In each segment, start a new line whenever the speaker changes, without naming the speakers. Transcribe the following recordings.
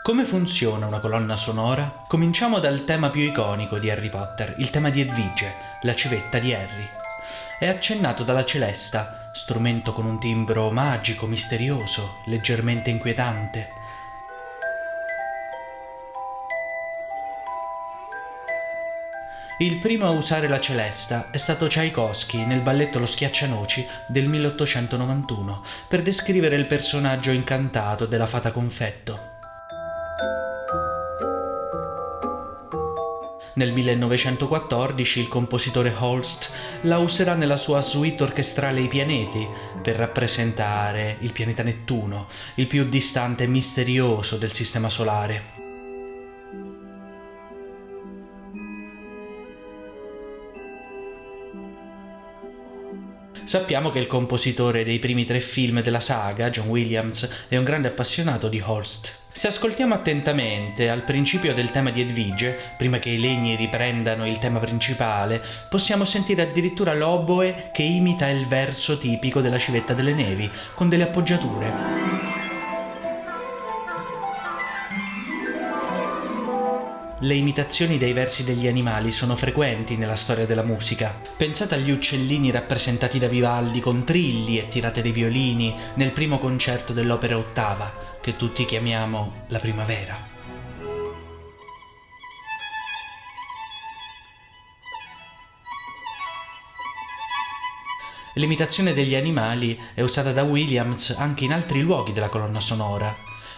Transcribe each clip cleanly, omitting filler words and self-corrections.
Come funziona una colonna sonora? Cominciamo dal tema più iconico di Harry Potter, il tema di Edvige, la civetta di Harry. È accennato dalla celesta, strumento con un timbro magico, misterioso, leggermente inquietante. Il primo a usare la celesta è stato Tchaikovsky nel balletto Lo Schiaccianoci del 1891 per descrivere il personaggio incantato della fata confetto. Nel 1914 il compositore Holst la userà nella sua suite orchestrale I pianeti per rappresentare il pianeta Nettuno, il più distante e misterioso del Sistema Solare. Sappiamo che il compositore dei primi 3 film della saga, John Williams, è un grande appassionato di Holst. Se ascoltiamo attentamente al principio del tema di Edvige, prima che i legni riprendano il tema principale, possiamo sentire addirittura l'oboe che imita il verso tipico della Civetta delle Nevi, con delle appoggiature. Le imitazioni dei versi degli animali sono frequenti nella storia della musica. Pensate agli uccellini rappresentati da Vivaldi con trilli e tirate dei violini nel primo concerto dell'opera ottava, che tutti chiamiamo La Primavera. L'imitazione degli animali è usata da Williams anche in altri luoghi della colonna sonora.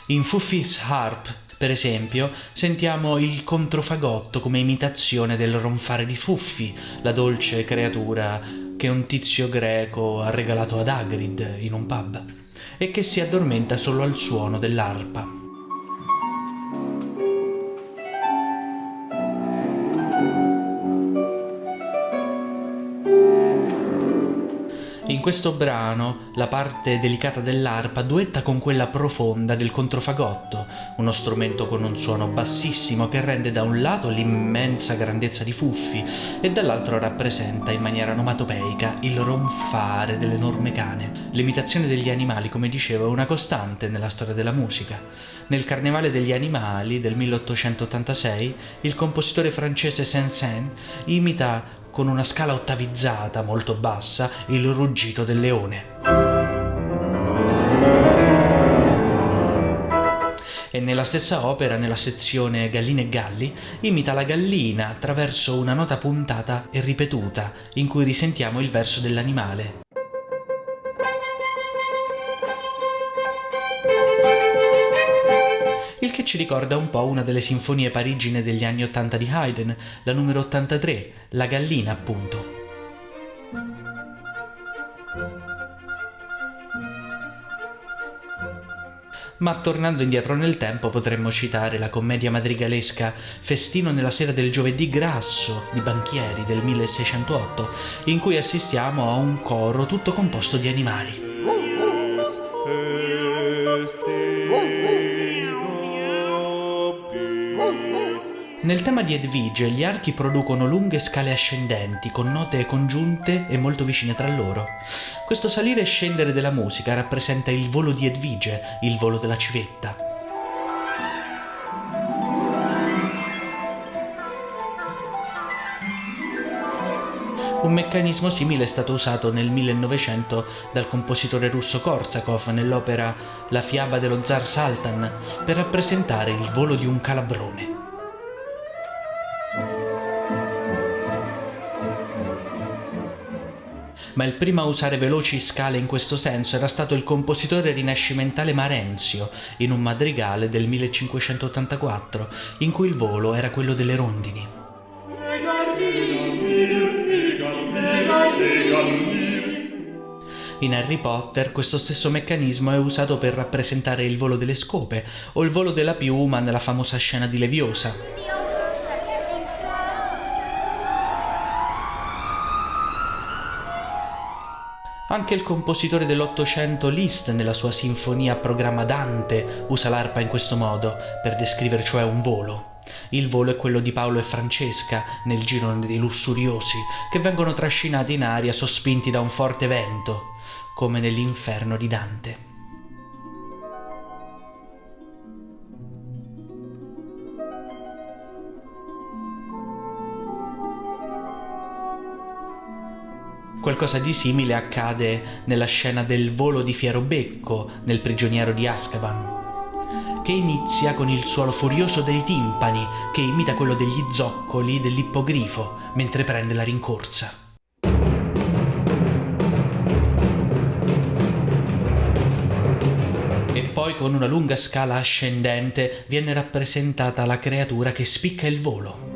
In Fufi's Harp, per esempio, sentiamo il controfagotto come imitazione del ronfare di Fuffi, la dolce creatura che un tizio greco ha regalato ad Hagrid in un pub e che si addormenta solo al suono dell'arpa. In questo brano la parte delicata dell'arpa duetta con quella profonda del controfagotto, uno strumento con un suono bassissimo che rende da un lato l'immensa grandezza di Fuffi e dall'altro rappresenta in maniera onomatopeica il ronfare dell'enorme cane. L'imitazione degli animali, come dicevo, è una costante nella storia della musica. Nel Carnevale degli Animali del 1886 il compositore francese Saint-Saëns imita con una scala ottavizzata molto bassa il ruggito del leone. E nella stessa opera, nella sezione Galline e Galli, imita la gallina attraverso una nota puntata e ripetuta in cui risentiamo il verso dell'animale. Il che ci ricorda un po' una delle sinfonie parigine degli anni 80 di Haydn, la numero 83, La gallina appunto. Ma tornando indietro nel tempo potremmo citare la commedia madrigalesca Festino nella sera del giovedì grasso di Banchieri del 1608, in cui assistiamo a un coro tutto composto di animali. Nel tema di Edvige gli archi producono lunghe scale ascendenti con note congiunte e molto vicine tra loro. Questo salire e scendere della musica rappresenta il volo di Edvige, il volo della civetta. Un meccanismo simile è stato usato nel 1900 dal compositore russo Korsakov nell'opera La fiaba dello zar Saltan per rappresentare il volo di un calabrone. Ma il primo a usare veloci scale in questo senso era stato il compositore rinascimentale Marenzio in un madrigale del 1584, in cui il volo era quello delle rondini. In Harry Potter questo stesso meccanismo è usato per rappresentare il volo delle scope o il volo della piuma nella famosa scena di Leviosa. Anche il compositore dell'Ottocento Liszt nella sua sinfonia a programma Dante usa l'arpa in questo modo, per descrivere cioè un volo. Il volo è quello di Paolo e Francesca nel girone dei lussuriosi, che vengono trascinati in aria sospinti da un forte vento, come nell'Inferno di Dante. Qualcosa di simile accade nella scena del volo di Fierobecco nel Prigioniero di Azkaban, che inizia con il suono furioso dei timpani che imita quello degli zoccoli dell'ippogrifo mentre prende la rincorsa. E poi con una lunga scala ascendente viene rappresentata la creatura che spicca il volo.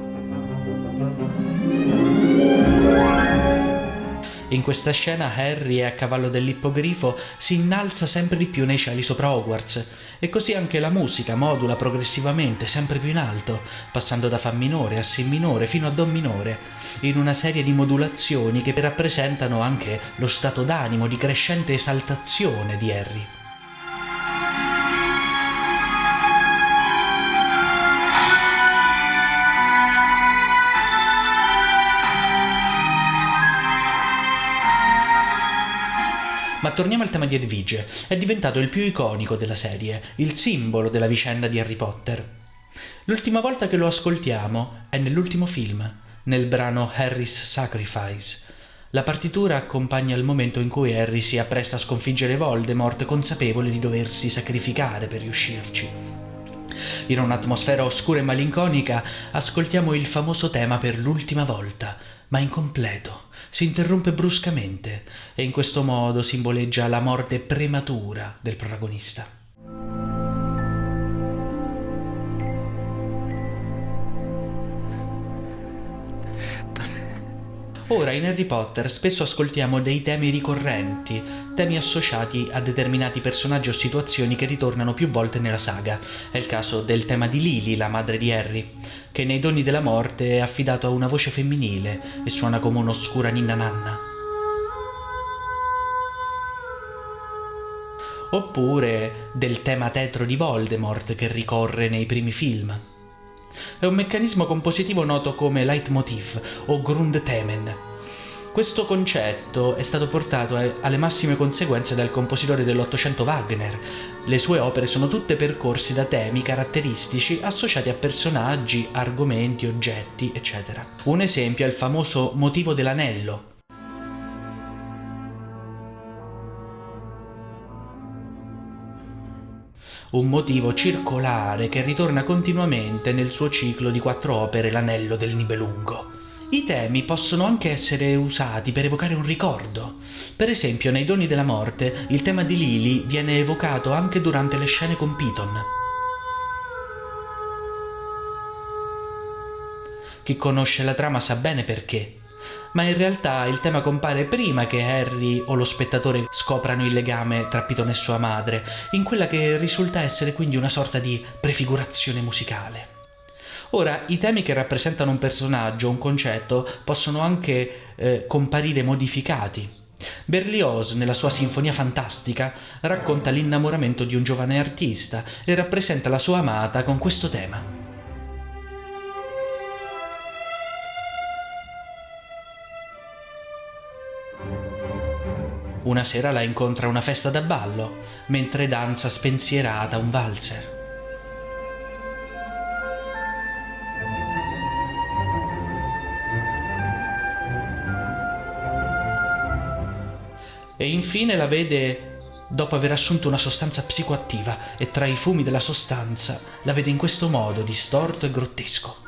In questa scena Harry, a cavallo dell'ippogrifo, si innalza sempre di più nei cieli sopra Hogwarts, e così anche la musica modula progressivamente sempre più in alto, passando da fa minore a si minore fino a do minore, in una serie di modulazioni che rappresentano anche lo stato d'animo di crescente esaltazione di Harry. Ma torniamo al tema di Edvige. È diventato il più iconico della serie, il simbolo della vicenda di Harry Potter. L'ultima volta che lo ascoltiamo è nell'ultimo film, nel brano Harry's Sacrifice. La partitura accompagna il momento in cui Harry si appresta a sconfiggere Voldemort, consapevole di doversi sacrificare per riuscirci. In un'atmosfera oscura e malinconica ascoltiamo il famoso tema per l'ultima volta, ma incompleto. Si interrompe bruscamente e in questo modo simboleggia la morte prematura del protagonista. Ora in Harry Potter spesso ascoltiamo dei temi ricorrenti, temi associati a determinati personaggi o situazioni che ritornano più volte nella saga. È il caso del tema di Lily, la madre di Harry, che nei Doni della Morte è affidato a una voce femminile e suona come un'oscura ninna nanna. Oppure del tema tetro di Voldemort che ricorre nei primi film. È un meccanismo compositivo noto come leitmotiv o Grundthemen. Questo concetto è stato portato alle massime conseguenze dal compositore dell'Ottocento Wagner. Le sue opere sono tutte percorsi da temi caratteristici associati a personaggi, argomenti, oggetti, eccetera. Un esempio è il famoso motivo dell'anello. Un motivo circolare che ritorna continuamente nel suo ciclo di 4 opere L'Anello del Nibelungo. I temi possono anche essere usati per evocare un ricordo. Per esempio, nei Doni della Morte, il tema di Lily viene evocato anche durante le scene con Piton. Chi conosce la trama sa bene perché, ma in realtà il tema compare prima che Harry o lo spettatore scoprano il legame tra Piton e sua madre, in quella che risulta essere quindi una sorta di prefigurazione musicale. Ora, i temi che rappresentano un personaggio o un concetto possono anche comparire modificati. Berlioz, nella sua Sinfonia Fantastica, racconta l'innamoramento di un giovane artista e rappresenta la sua amata con questo tema. Una sera la incontra a una festa da ballo, mentre danza spensierata un valzer. E infine la vede dopo aver assunto una sostanza psicoattiva e tra i fumi della sostanza la vede in questo modo distorto e grottesco.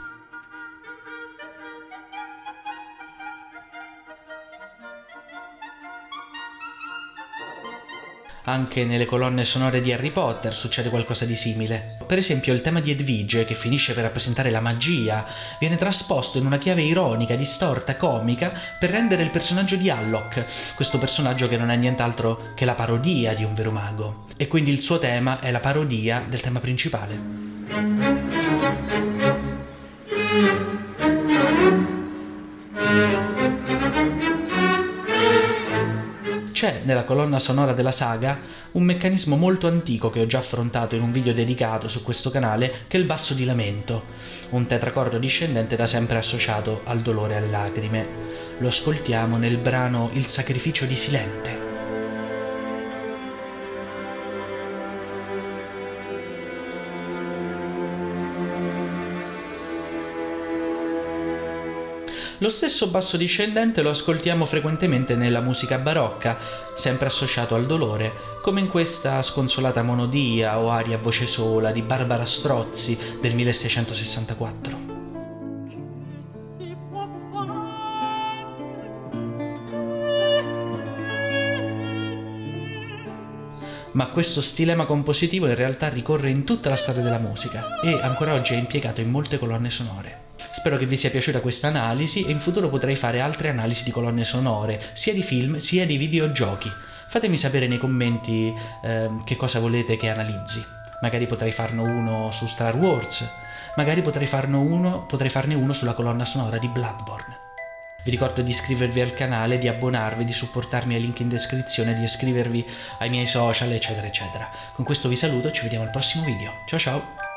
Anche nelle colonne sonore di Harry Potter succede qualcosa di simile. Per esempio, il tema di Edvige, che finisce per rappresentare la magia, viene trasposto in una chiave ironica, distorta, comica, per rendere il personaggio di Alloc, questo personaggio che non è nient'altro che la parodia di un vero mago. E quindi il suo tema è la parodia del tema principale. C'è nella colonna sonora della saga un meccanismo molto antico che ho già affrontato in un video dedicato su questo canale, che è il basso di lamento, un tetracordo discendente da sempre associato al dolore e alle lacrime. Lo ascoltiamo nel brano Il sacrificio di Silente. Lo stesso basso discendente lo ascoltiamo frequentemente nella musica barocca, sempre associato al dolore, come in questa sconsolata monodia o aria a voce sola di Barbara Strozzi del 1664. Ma questo stilema compositivo in realtà ricorre in tutta la storia della musica e ancora oggi è impiegato in molte colonne sonore. Spero che vi sia piaciuta questa analisi e in futuro potrei fare altre analisi di colonne sonore, sia di film sia di videogiochi. Fatemi sapere nei commenti che cosa volete che analizzi. Magari potrei farne uno su Star Wars, magari potrei farne uno sulla colonna sonora di Bloodborne. Vi ricordo di iscrivervi al canale, di abbonarvi, di supportarmi ai link in descrizione, di iscrivervi ai miei social, eccetera, eccetera. Con questo vi saluto, ci vediamo al prossimo video. Ciao ciao!